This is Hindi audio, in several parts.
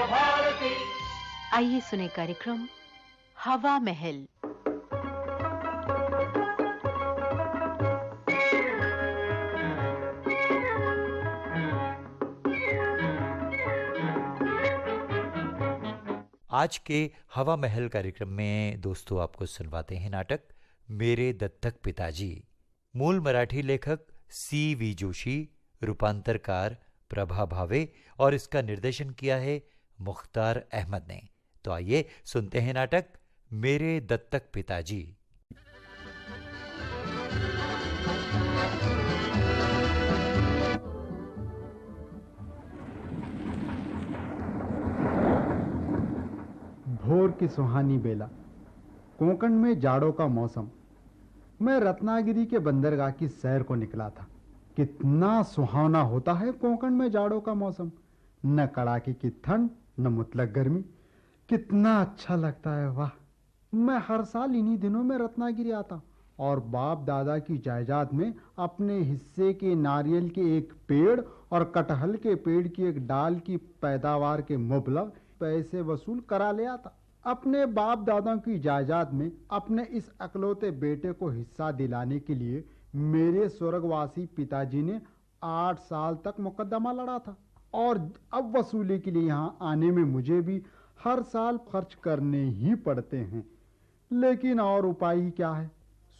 भारती। आइए सुने कार्यक्रम हवा महल। आज के हवा महल कार्यक्रम में दोस्तों आपको सुनवाते हैं नाटक मेरे दत्तक पिताजी। मूल मराठी लेखक C.V. जोशी, रूपांतरकार प्रभा भावे और इसका निर्देशन किया है मुख्तार अहमद ने। तो आइए सुनते हैं नाटक मेरे दत्तक पिताजी। भोर की सुहानी बेला, कोंकण में जाड़ों का मौसम। मैं रत्नागिरी के बंदरगाह की सैर को निकला था। कितना सुहावना होता है कोंकण में जाड़ों का मौसम। न कड़ाके की ठंड, न मुतलक गर्मी। कितना अच्छा लगता है, वाह। मैं हर साल इन्हीं दिनों में रत्नागिरी आता और बाप दादा की जायदाद में अपने हिस्से के नारियल के एक पेड़ और कटहल के पेड़ की एक डाल की पैदावार के मुबलग पैसे वसूल करा ले आता। अपने बाप दादा की जायदाद में अपने इस अकलौते बेटे को हिस्सा दिलाने के लिए मेरे स्वर्गवासी पिताजी ने 8 साल तक मुकदमा लड़ा था और अब वसूली के लिए यहाँ आने में मुझे भी हर साल खर्च करने ही पड़ते हैं। लेकिन और उपाय ही क्या है?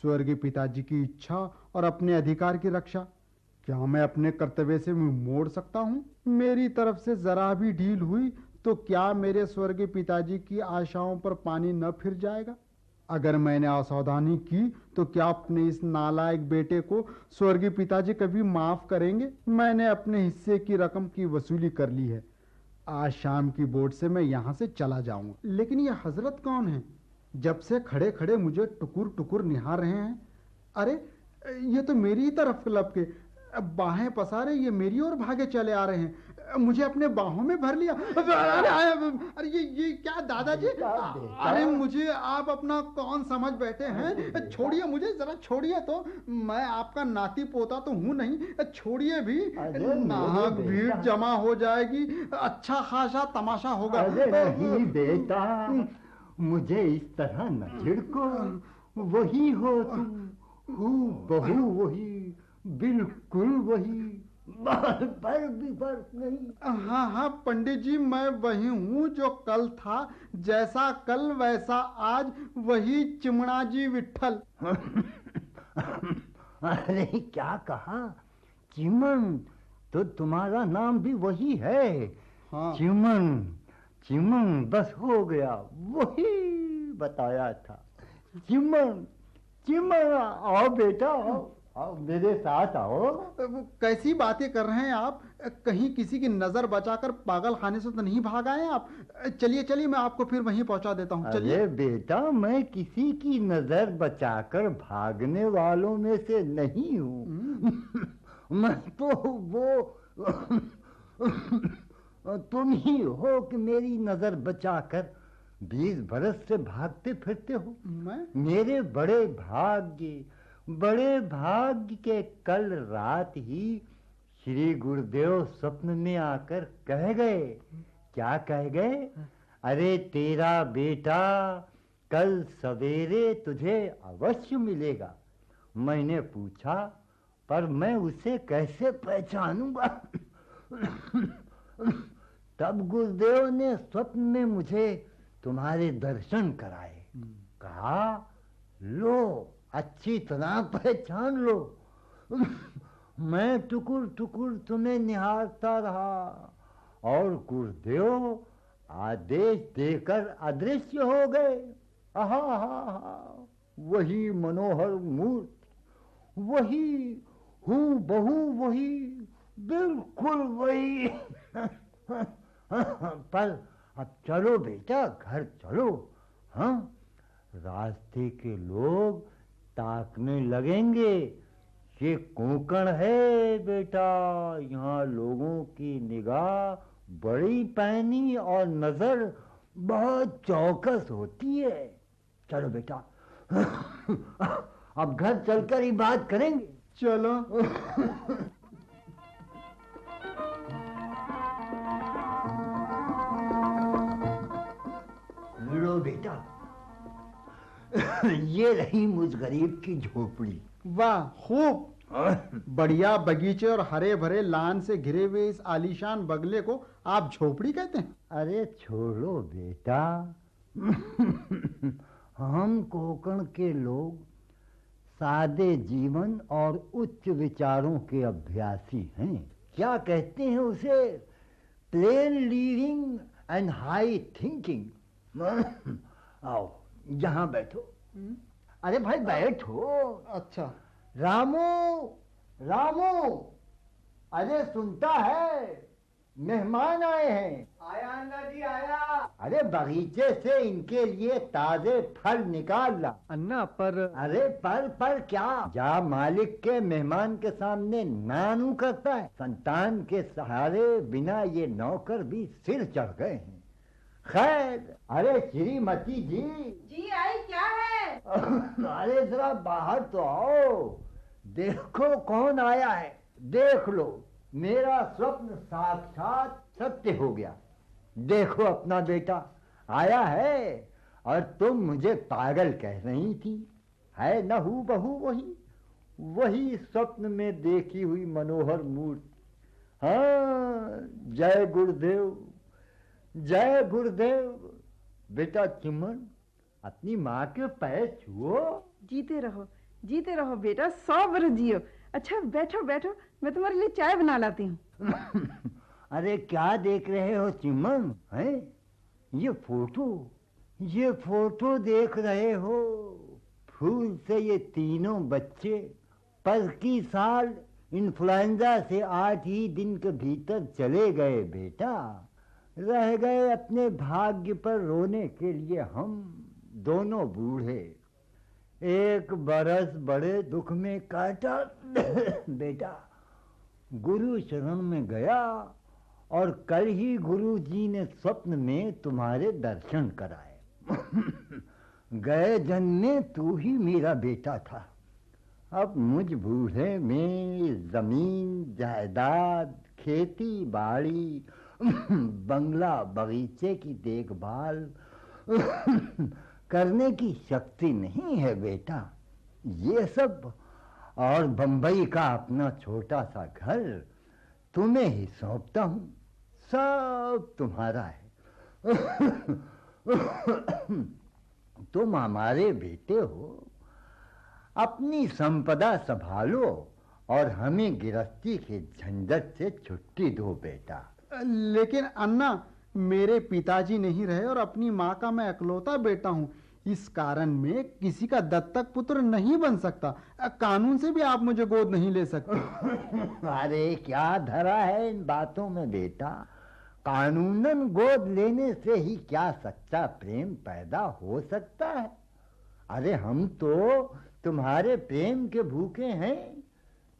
स्वर्गीय पिताजी की इच्छा और अपने अधिकार की रक्षा। क्या मैं अपने कर्तव्य से मोड़ सकता हूँ? मेरी तरफ से जरा भी ढील हुई तो क्या मेरे स्वर्गीय पिताजी की आशाओं पर पानी न फिर जाएगा? अगर मैंने असावधानी की तो क्या अपने इस नालायक बेटे को स्वर्गीय पिताजी कभी माफ करेंगे? मैंने अपने हिस्से की रकम की वसूली कर ली है। आज शाम की बोट से मैं यहाँ से चला जाऊंगा। लेकिन ये हजरत कौन है? जब से खड़े खड़े मुझे टुकुर टुकुर निहार रहे हैं। अरे ये तो मेरी ही तरफ लब के बाहें पसारे ये मेरी ओर भागे चले आ रहे हैं। मुझे अपने बाहों में भर लिया। अरे ये क्या दादाजी? अरे मुझे आप अपना कौन समझ बैठे हैं? छोड़िए मुझे, जरा छोड़िए तो। मैं आपका नाती पोता तो हूं नहीं। छोड़िए भी, नाहक भीड़ जमा हो जाएगी। अच्छा खासा तमाशा होगा। नहीं बेटा, मुझे इस तरह न झिड़को। वही हो तुम, बहू वही, बिल्कुल वही, पर भी फर्क नहीं। हाँ पंडित जी, मैं वही हूँ जो कल था। जैसा कल वैसा आज, वही चिमणा जी विट्ठल। अरे क्या कहा? चिमन तो तुम्हारा नाम भी वही है। हाँ। चिमन बस हो गया, वही बताया था। चिमन आओ बेटा, आओ मेरे साथ आओ। कैसी बातें कर रहे हैं आप? कहीं किसी की नजर बचाकर पागल खाने से तो नहीं भाग आए आप? चलिए मैं आपको फिर वहीं पहुंचा देता हूँ। चलिए। अरे बेटा, मैं किसी की नजर बचाकर भागने वालों में से नहीं हूँ। मैं तो वो तुम ही हो कि मेरी नजर बचाकर 20 बरस से भागते फिरते हो। मेरे बड़े भाग्य के कल रात ही श्री गुरुदेव स्वप्न में आकर कह गए। क्या कह गए? अरे तेरा बेटा कल सवेरे तुझे अवश्य मिलेगा। मैंने पूछा, पर मैं उसे कैसे पहचानूंगा? तब गुरुदेव ने स्वप्न में मुझे तुम्हारे दर्शन कराए। कहा, लो अच्छी तरह पहचान लो। मैं टुकुर टुकुर तुम्हें निहारता रहा और गुरुदेव आदेश देकर अदृश्य हो गए। वही मनोहर मूर्ति, वही हूबहू वही, बिल्कुल वही। पर अब चलो बेटा, घर चलो। हाँ, रास्ते के लोग ताकने लगेंगे। ये कोंकण है बेटा, यहाँ लोगों की निगाह बड़ी पैनी और नजर बहुत चौकस होती है। चलो बेटा, अब घर चलकर ही बात करेंगे। चलो। बेटा। ये रही मुझ गरीब की झोपड़ी। वाह, खूब बढ़िया बगीचे और हरे भरे लान से घिरे हुए इस आलीशान बंगले को आप झोपड़ी कहते हैं? अरे छोड़ो बेटा, हम कोंकण के लोग सादे जीवन और उच्च विचारों के अभ्यासी हैं। क्या कहते हैं उसे? Plane living and high thinking. आओ यहाँ बैठो। अरे भाई बैठो। अच्छा। रामू, रामू, अरे सुनता है? मेहमान आए हैं। आया अन्ना जी आया। अरे बगीचे से इनके लिए ताजे फल निकाल ला। अन्ना पर अरे पर क्या? जा मालिक के मेहमान के सामने नानू करता है। संतान के सहारे बिना ये नौकर भी सिर चढ़ गए हैं। खैर, अरे श्रीमती जी। जी आई, क्या है? अरे जरा बाहर तो आओ, देखो कौन आया है। देख लो, मेरा स्वप्न साक्षात सत्य हो गया। देखो अपना बेटा आया है, और तुम मुझे पागल कह रही थी। है न हूबहू वही स्वप्न में देखी हुई मनोहर मूर्ति। हाँ, जय गुरुदेव, जय गुरुदेव। बेटा चिमन, अपनी माँ के पैर छुओ। जीते रहो बेटा, 100 बरस जियो। अच्छा बैठो बैठो, मैं तुम्हारे लिए चाय बना लाती हूँ। अरे क्या देख रहे हो चिमन? हैं? ये फोटो देख रहे हो? फूल से ये तीनों बच्चे पर की साल इन्फ्लुएंजा से 8 ही दिन के भीतर चले गए बेटा। रह गए अपने भाग्य पर रोने के लिए हम दोनों बूढ़े। 1 बरस बड़े दुख में काटा बेटा। गुरु शरण में गया, और कल ही गुरु जी ने स्वप्न में तुम्हारे दर्शन कराए। गए जन्म में तू ही मेरा बेटा था। अब मुझ बूढ़े में जमीन जायदाद, खेती बाड़ी, बंगला बगीचे की देखभाल करने की शक्ति नहीं है बेटा। ये सब और बंबई का अपना छोटा सा घर तुम्हें ही सौंपता हूँ। सब तुम्हारा है। तुम हमारे बेटे हो। अपनी संपदा संभालो और हमें गिरफ्ती के झंझट से छुट्टी दो बेटा। लेकिन अन्ना, मेरे पिताजी नहीं रहे और अपनी माँ का मैं इकलौता बेटा हूँ। इस कारण में किसी का दत्तक पुत्र नहीं बन सकता। कानून से भी आप मुझे गोद नहीं ले सकते। अरे क्या धरा है इन बातों में बेटा? कानूनन गोद लेने से ही क्या सच्चा प्रेम पैदा हो सकता है? अरे हम तो तुम्हारे प्रेम के भूखे हैं।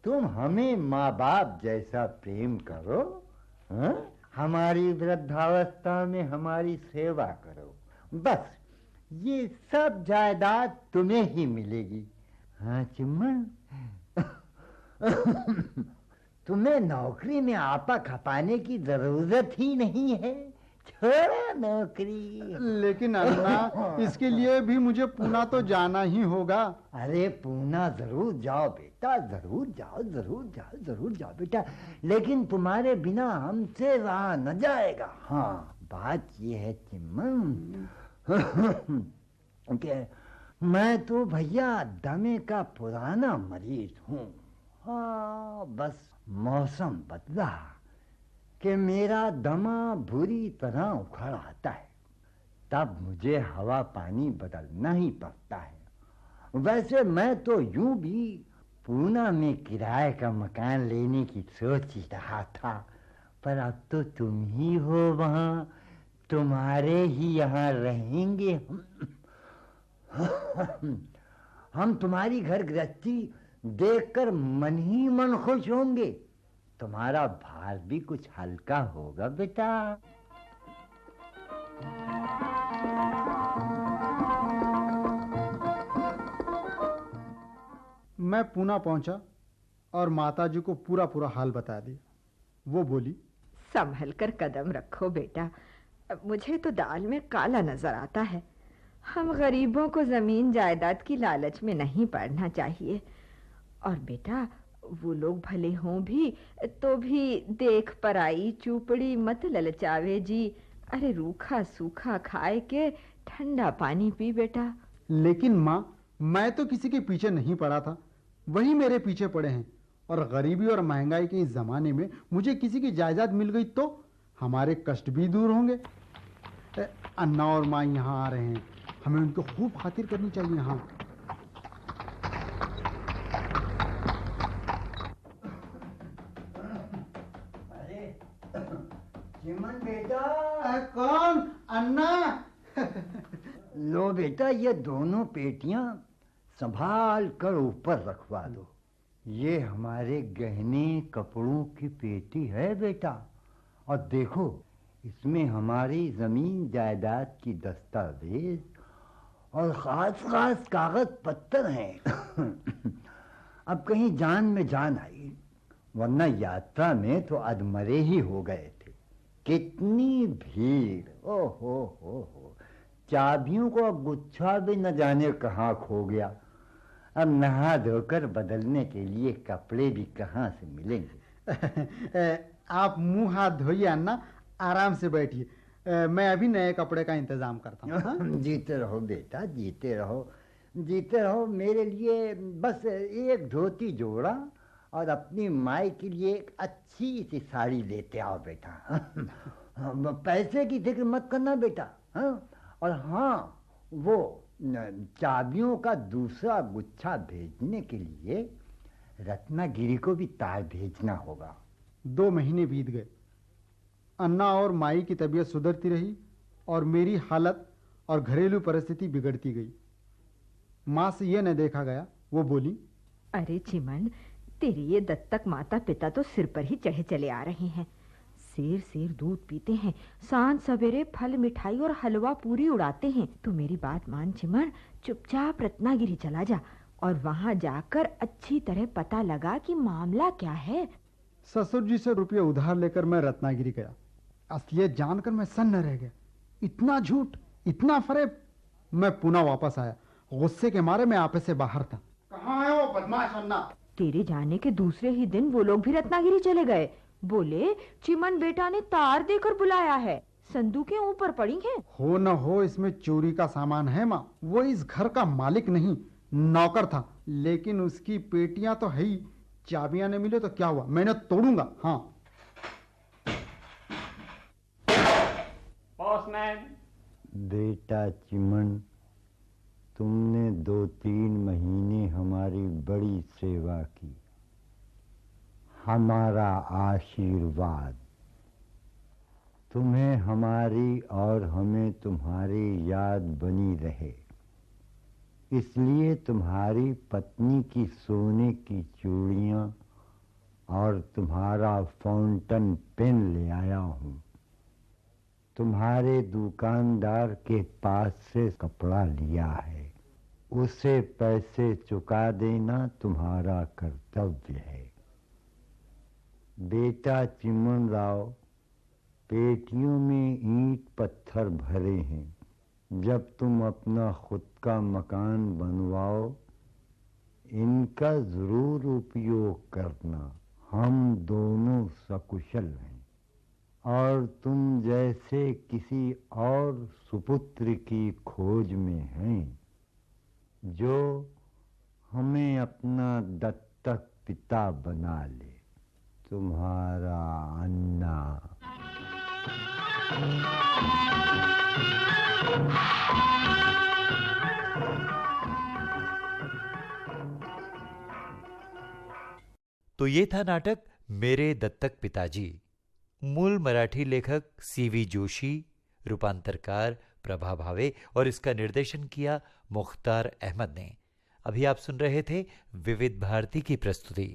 तुम हमें माँ बाप जैसा प्रेम करो। हाँ? हमारी वृद्धावस्था में हमारी सेवा करो। बस ये सब जायदाद तुम्हें ही मिलेगी। हाँ चिम्मन, तुम्हें नौकरी में आपा खपाने की जरूरत ही नहीं है। छोड़ो नौकरी। लेकिन अन्ना, इसके लिए भी मुझे पूना तो जाना ही होगा। अरे पूना जरूर जाओ बेटा, जरूर जाओ बेटा। लेकिन तुम्हारे बिना हमसे रहा न जाएगा। हाँ, बात ये है चिम्मन कि मैं तो भैया दमे का पुराना मरीज हूँ। हाँ, बस मौसम बदला कि मेरा दमा बुरी तरह उखड़ आता है, तब मुझे हवा पानी बदलना ही पड़ता है। वैसे मैं तो यूं भी पूना में किराए का मकान लेने की सोच ही रहा था, पर अब तो तुम ही हो वहाँ, तुम्हारे ही यहाँ रहेंगे हम तुम्हारी घर गृहस्थी देखकर मन ही मन खुश होंगे। तुम्हारा भार भी कुछ हल्का होगा बेटा। मैं पूना पहुंचा और माताजी को पूरा हाल बता दिया। वो बोली, संभल कर कदम रखो बेटा, मुझे तो दाल में काला नजर आता है। हम गरीबों को जमीन जायदाद की लालच में नहीं पड़ना चाहिए। और बेटा, वो लोग भले हों भी तो भी देख पराई चूपड़ी मत ललचावे जी। अरे रूखा सूखा खाए के ठंडा पानी पी बेटा। लेकिन माँ, मैं तो किसी के पीछे नहीं पड़ा था, वही मेरे पीछे पड़े हैं। और गरीबी और महंगाई के इस जमाने में मुझे किसी की जायदाद मिल गई तो हमारे कष्ट भी दूर होंगे। अन्ना और माँ यहाँ आ रहे हैं, हमें उनको खूब खातिर करनी चाहिए। हाँ, अरे चिमन बेटा। कौन? अन्ना? लो बेटा, ये दोनों पेटियां संभाल कर ऊपर रखवा दो। ये हमारे गहने कपड़ों की पेटी है बेटा। और देखो, इसमें हमारी जमीन जायदाद की दस्तावेज और खास खास कागज पत्तर हैं। अब कहीं जान में जान आई, वरना यात्रा में तो अधमरे ही हो गए थे। कितनी भीड़! ओ हो, चाबियों को गुच्छा भी न जाने कहाँ खो गया। अब नहा धोकर बदलने के लिए कपड़े भी कहाँ से मिलेंगे। आप मुंह हाथ धोइए अन्ना, आराम से बैठिए। मैं अभी नए कपड़े का इंतजाम करता हूँ। हाँ? जीते रहो बेटा, जीते रहो। मेरे लिए बस एक धोती जोड़ा और अपनी माई के लिए एक अच्छी सी साड़ी लेते आओ बेटा। पैसे की फिक्र मत करना बेटा। हाँ? और हाँ, वो चाबियों का दूसरा गुच्छा भेजने के लिए रत्नागिरी को भी तार भेजना होगा। 2 महीने बीत गए। अन्ना और माई की तबीयत सुधरती रही और मेरी हालत और घरेलू परिस्थिति बिगड़ती गई। माँ से यह न देखा गया, वो बोली, अरे चिमन, तेरे ये दत्तक माता पिता तो सिर पर ही चढ़े चले आ रहे हैं। सेर दूध पीते हैं, सांझ सवेरे फल मिठाई और हलवा पूरी उड़ाते हैं। तो मेरी बात मान चिमन, चुपचाप रत्नागिरी चला जा और वहां जाकर अच्छी तरह पता लगा कि मामला क्या है। ससुर जी से रुपये उधार लेकर मैं रत्नागिरी गया। असलियत जानकर मैं सन्न रह गया। इतना झूठ, इतना फरेब। मैं पुनः वापस आया। गुस्से के मारे मैं आपे से बाहर था। कहाँ है वो बदमाश अन्ना? तेरे जाने के दूसरे ही दिन वो लोग भी रत्नागिरी चले गए। बोले चिमन बेटा ने तार देकर बुलाया है, संदूकें ऊपर पड़ी हैं। हो न हो इसमें चोरी का सामान है माँ। वो इस घर का मालिक नहीं, नौकर था। लेकिन उसकी पेटियां तो है ही। चाबियां न मिले तो क्या हुआ, मैंने तोड़ूंगा। हाँ। पोस्टमैन। बेटा चिमन, तुमने 2-3 महीने हमारी बड़ी सेवा की। हमारा आशीर्वाद तुम्हें हमारी और हमें तुम्हारी याद बनी रहे, इसलिए तुम्हारी पत्नी की सोने की चूड़ियाँ और तुम्हारा फाउंटेन पेन ले आया हूँ। तुम्हारे दुकानदार के पास से कपड़ा लिया है, उसे पैसे चुका देना तुम्हारा कर्तव्य है। बेटा चिमन राव, पेटियों में ईंट पत्थर भरे हैं। जब तुम अपना खुद का मकान बनवाओ, इनका जरूर उपयोग करना। हम दोनों सकुशल हैं और तुम जैसे किसी और सुपुत्र की खोज में हैं जो हमें अपना दत्तक पिता बना ले। तुम्हारा अन्ना। तो ये था नाटक मेरे दत्तक पिताजी। मूल मराठी लेखक सीवी जोशी, रूपांतरकार प्रभा भावे और इसका निर्देशन किया मुख्तार अहमद ने। अभी आप सुन रहे थे विविध भारती की प्रस्तुति।